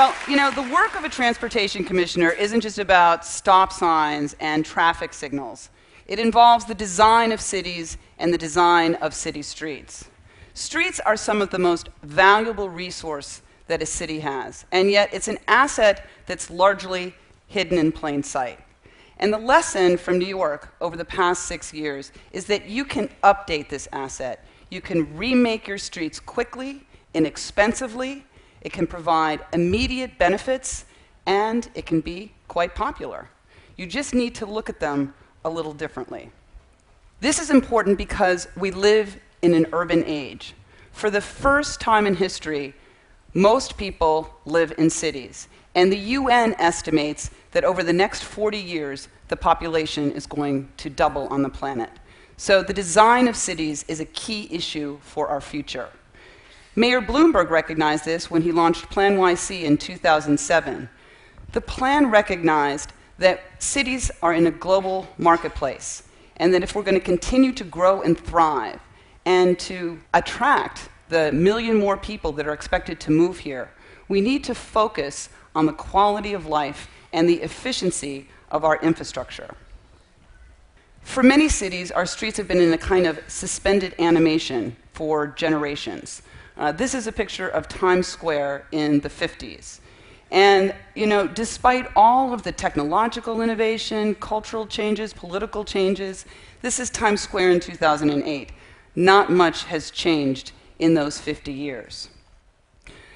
Well, you know, the work of a transportation commissioner isn't just about stop signs and traffic signals. It involves the design of cities and the design of city streets. Streets are some of the most valuable resource that a city has, and yet it's an asset that's largely hidden in plain sight. And the lesson from New York over the past 6 years is that you can update this asset. You can remake your streets quickly, inexpensively. It can provide immediate benefits, and it can be quite popular. You just need to look at them a little differently. This is important because we live in an urban age. For the first time in history, most people live in cities. And the UN estimates that over the next 40 years, the population is going to double on the planet. So the design of cities is a key issue for our future. Mayor Bloomberg recognized this when he launched Plan YC in 2007. The plan recognized that cities are in a global marketplace, and that if we're going to continue to grow and thrive and to attract the million more people that are expected to move here, we need to focus on the quality of life and the efficiency of our infrastructure. For many cities, our streets have been in a kind of suspended animation for generations. This is a picture of Times Square in the 50s. And, you know, despite all of the technological innovation, cultural changes, political changes, this is Times Square in 2008. Not much has changed in those 50 years.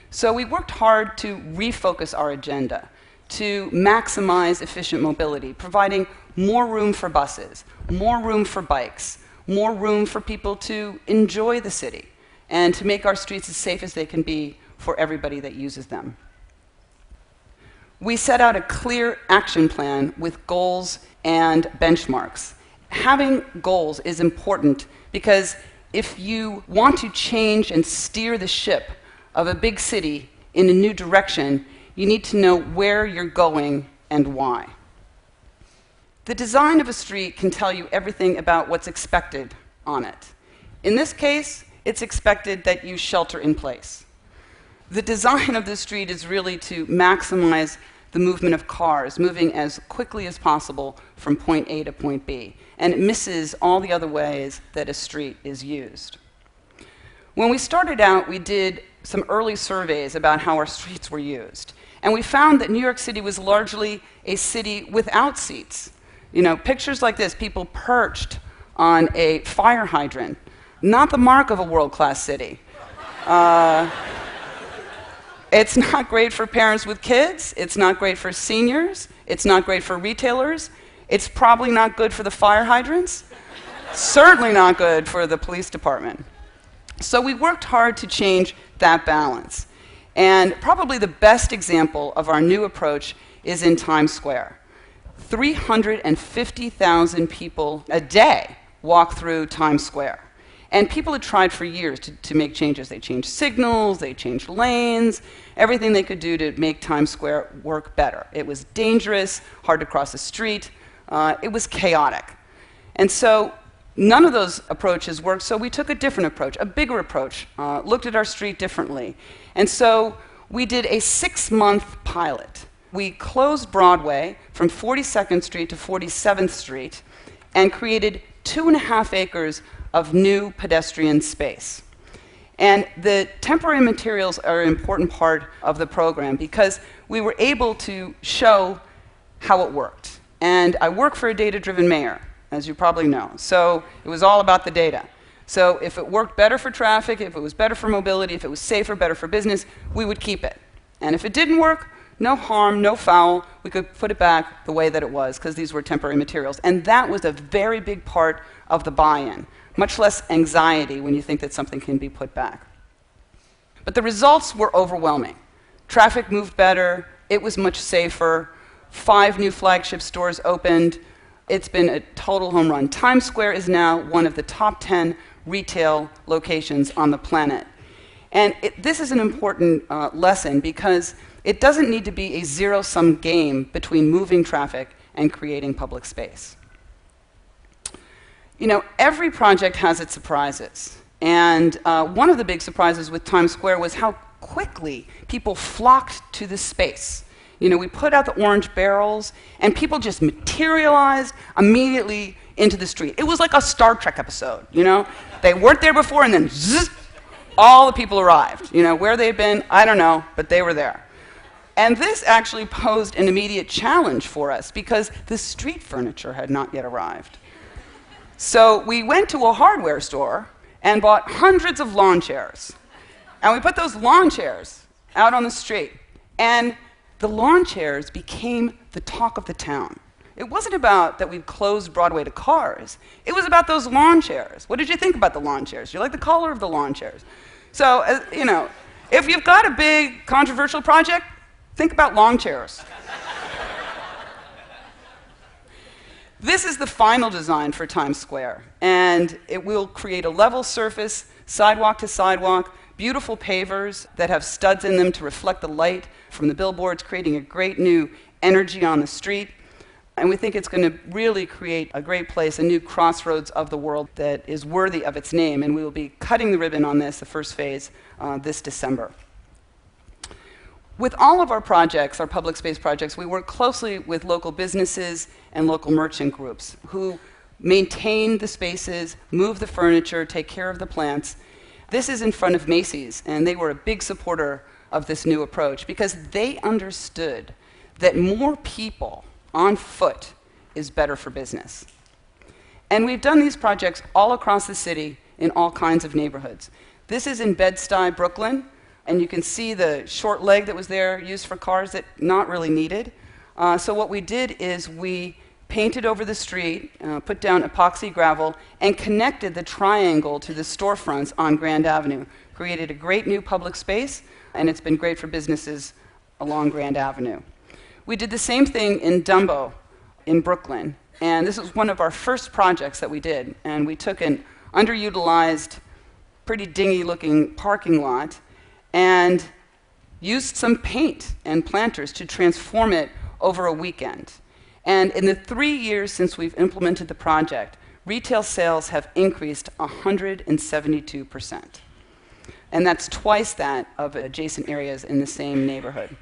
So we worked hard to refocus our agenda, to maximize efficient mobility, providing more room for buses, more room for bikes, more room for people to enjoy the city, and to make our streets as safe as they can be for everybody that uses them. We set out a clear action plan with goals and benchmarks. Having goals is important because if you want to change and steer the ship of a big city in a new direction, you need to know where you're going and why. The design of a street can tell you everything about what's expected on it. In this case, it's expected that you shelter in place. The design of the street is really to maximize the movement of cars, moving as quickly as possible from point A to point B, and it misses all the other ways that a street is used. When we started out, we did some early surveys about how our streets were used, and we found that New York City was largely a city without seats. You know, pictures like this, people perched on a fire hydrant, not the mark of a world-class city. It's not great for parents with kids. It's not great for seniors. It's not great for retailers. It's probably not good for the fire hydrants. Certainly not good for the police department. So we worked hard to change that balance. And probably the best example of our new approach is in Times Square. 350,000 people a day walk through Times Square. And people had tried for years to make changes. They changed signals, they changed lanes, everything they could do to make Times Square work better. It was dangerous, hard to cross the street, it was chaotic. And so none of those approaches worked, so we took a different approach, a bigger approach, looked at our street differently. And so we did a 6-month pilot. We closed Broadway from 42nd Street to 47th Street and created 2.5 acres of new pedestrian space. And the temporary materials are an important part of the program because we were able to show how it worked. And I work for a data-driven mayor, as you probably know. So it was all about the data. So if it worked better for traffic, if it was better for mobility, if it was safer, better for business, we would keep it. And if it didn't work, no harm, no foul, we could put it back the way that it was because these were temporary materials. And that was a very big part of the buy-in. Much less anxiety when you think that something can be put back. But the results were overwhelming. Traffic moved better, it was much safer, 5 new flagship stores opened. It's been a total home run. Times Square is now one of the top 10 retail locations on the planet. And this is an important lesson because it doesn't need to be a zero-sum game between moving traffic and creating public space. You know, every project has its surprises. And one of the big surprises with Times Square was how quickly people flocked to this space. You know, we put out the orange barrels, and people just materialized immediately into the street. It was like a Star Trek episode, you know? They weren't there before, and then zzz, all the people arrived. You know, where they'd been, I don't know, but they were there. And this actually posed an immediate challenge for us because the street furniture had not yet arrived. So we went to a hardware store and bought hundreds of lawn chairs. And we put those lawn chairs out on the street. And the lawn chairs became the talk of the town. It wasn't about that we'd closed Broadway to cars. It was about those lawn chairs. What did you think about the lawn chairs? You like the color of the lawn chairs. So, you know, if you've got a big controversial project, think about lawn chairs. This is the final design for Times Square, and it will create a level surface, sidewalk to sidewalk, beautiful pavers that have studs in them to reflect the light from the billboards, creating a great new energy on the street. And we think it's going to really create a great place, a new crossroads of the world that is worthy of its name. And we will be cutting the ribbon on this, the first phase, this December. With all of our projects, our public space projects, we work closely with local businesses and local merchant groups who maintain the spaces, move the furniture, take care of the plants. This is in front of Macy's, and they were a big supporter of this new approach because they understood that more people on foot is better for business. And we've done these projects all across the city in all kinds of neighborhoods. This is in Bed-Stuy, Brooklyn, and you can see the short leg that was there used for cars that not really needed. So what we did is we painted over the street, put down epoxy gravel, and connected the triangle to the storefronts on Grand Avenue. Created a great new public space, and it's been great for businesses along Grand Avenue. We did the same thing in Dumbo in Brooklyn, and this was one of our first projects that we did. And we took an underutilized, pretty dingy-looking parking lot and used some paint and planters to transform it over a weekend. And in the 3 years since we've implemented the project, retail sales have increased 172%. And that's twice that of adjacent areas in the same neighborhood.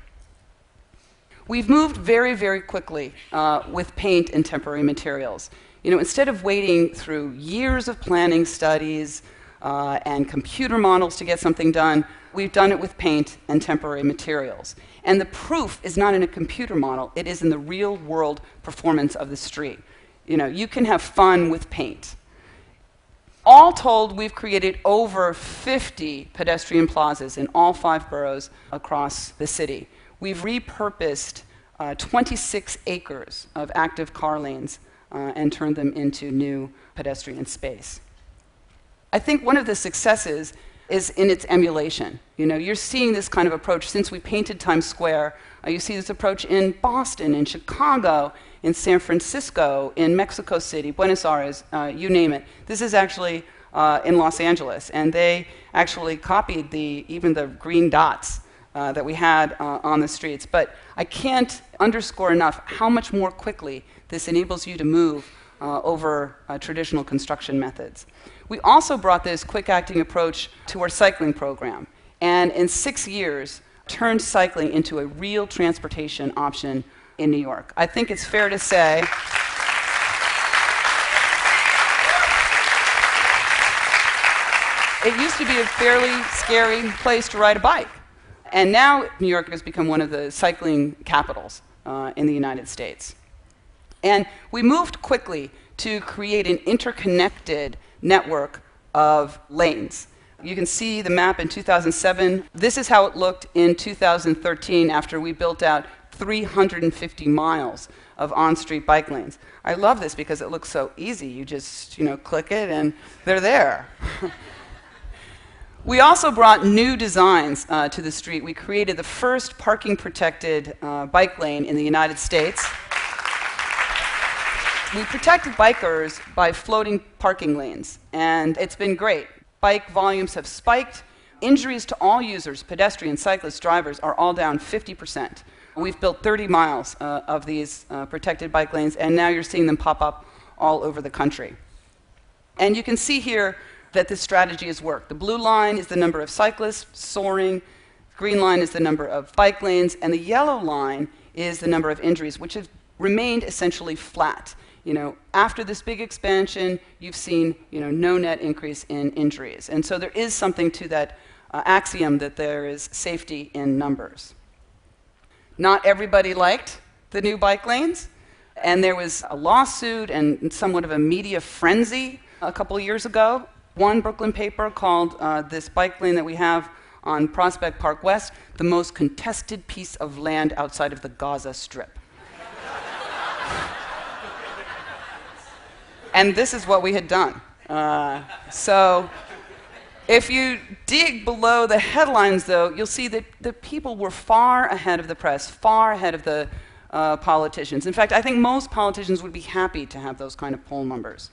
We've moved very, very quickly with paint and temporary materials. You know, instead of waiting through years of planning studies and computer models to get something done, we've done it with paint and temporary materials. And the proof is not in a computer model, it is in the real world performance of the street. You know, you can have fun with paint. All told, we've created over 50 pedestrian plazas in all 5 boroughs across the city. We've repurposed 26 acres of active car lanes and turned them into new pedestrian space. I think one of the successes is in its emulation. You know, you're seeing this kind of approach since we painted Times Square. You see this approach in Boston, in Chicago, in San Francisco, in Mexico City, Buenos Aires, you name it. This is actually in Los Angeles, and they actually copied even the green dots that we had on the streets. But I can't underscore enough how much more quickly this enables you to move over traditional construction methods. We also brought this quick-acting approach to our cycling program, and in 6 years, turned cycling into a real transportation option in New York. I think it's fair to say it used to be a fairly scary place to ride a bike, and now New York has become one of the cycling capitals in the United States. And we moved quickly to create an interconnected network of lanes. You can see the map in 2007. This is how it looked in 2013 after we built out 350 miles of on-street bike lanes. I love this because it looks so easy. You just, click it and they're there. We also brought new designs to the street. We created the first parking-protected bike lane in the United States. We protected bikers by floating parking lanes, and it's been great. Bike volumes have spiked. Injuries to all users, pedestrians, cyclists, drivers, are all down 50%. We've built 30 miles of these protected bike lanes, and now you're seeing them pop up all over the country. And you can see here that this strategy has worked. The blue line is the number of cyclists soaring Green line is the number of bike lanes, and the yellow line is the number of injuries, which have remained essentially flat. After this big expansion, you've seen, no net increase in injuries. And so there is something to that axiom that there is safety in numbers. Not everybody liked the new bike lanes, and there was a lawsuit and somewhat of a media frenzy a couple of years ago. One Brooklyn paper called this bike lane that we have on Prospect Park West the most contested piece of land outside of the Gaza Strip. And this is what we had done. So if you dig below the headlines, though, you'll see that the people were far ahead of the press, far ahead of the politicians. In fact, I think most politicians would be happy to have those kind of poll numbers.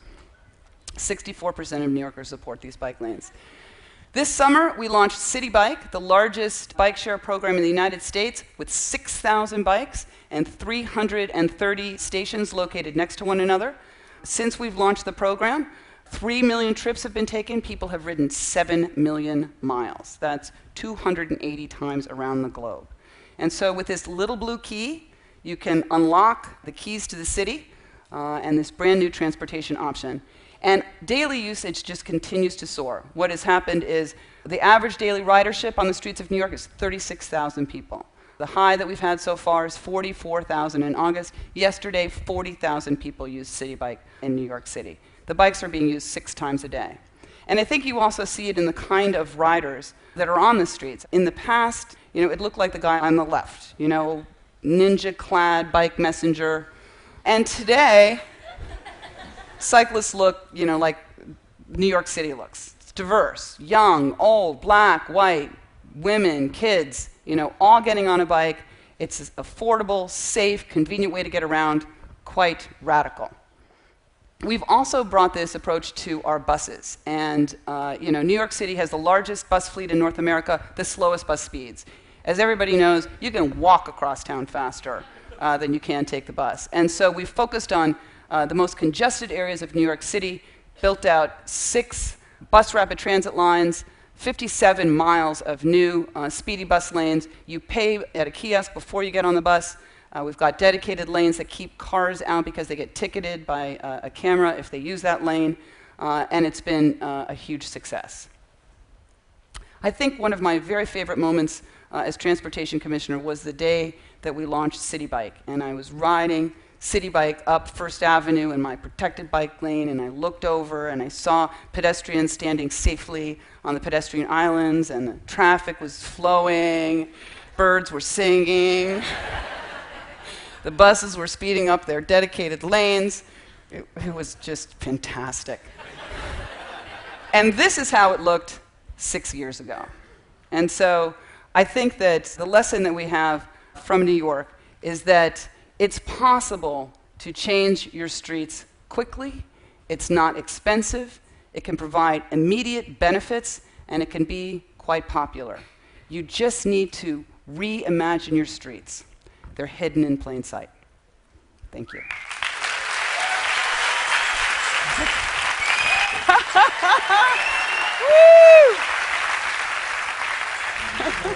64% of New Yorkers support these bike lanes. This summer, we launched City Bike, the largest bike share program in the United States, with 6,000 bikes and 330 stations located next to one another. Since we've launched the program, 3 million trips have been taken. People have ridden 7 million miles. That's 280 times around the globe. And so with this little blue key, you can unlock the keys to the city and this brand new transportation option. And daily usage just continues to soar. What has happened is the average daily ridership on the streets of New York is 36,000 people. The high that we've had so far is 44,000 in August. Yesterday, 40,000 people used City Bike in New York City. The bikes are being used 6 times a day. And I think you also see it in the kind of riders that are on the streets. In the past, it looked like the guy on the left, ninja-clad bike messenger. And today, cyclists look, like New York City looks. It's diverse, young, old, black, white, women, kids, all getting on a bike. It's an affordable, safe, convenient way to get around, quite radical. We've also brought this approach to our buses. And New York City has the largest bus fleet in North America, the slowest bus speeds. As everybody knows, you can walk across town faster than you can take the bus. And so we've focused on the most congested areas of New York City, built out 6 bus rapid transit lines, 57 miles of new speedy bus lanes. You pay at a kiosk before you get on the bus. We've got dedicated lanes that keep cars out because they get ticketed by a camera if they use that lane. And it's been a huge success. I think one of my very favorite moments as Transportation Commissioner was the day that we launched City Bike. And I was riding City Bike up First Avenue in my protected bike lane, and I looked over and I saw pedestrians standing safely on the pedestrian islands, and the traffic was flowing, birds were singing, the buses were speeding up their dedicated lanes. It was just fantastic. And this is how it looked 6 years ago. And so I think that the lesson that we have from New York is that it's possible to change your streets quickly. It's not expensive. It can provide immediate benefits, and it can be quite popular. You just need to reimagine your streets. They're hidden in plain sight. Thank you. Woo!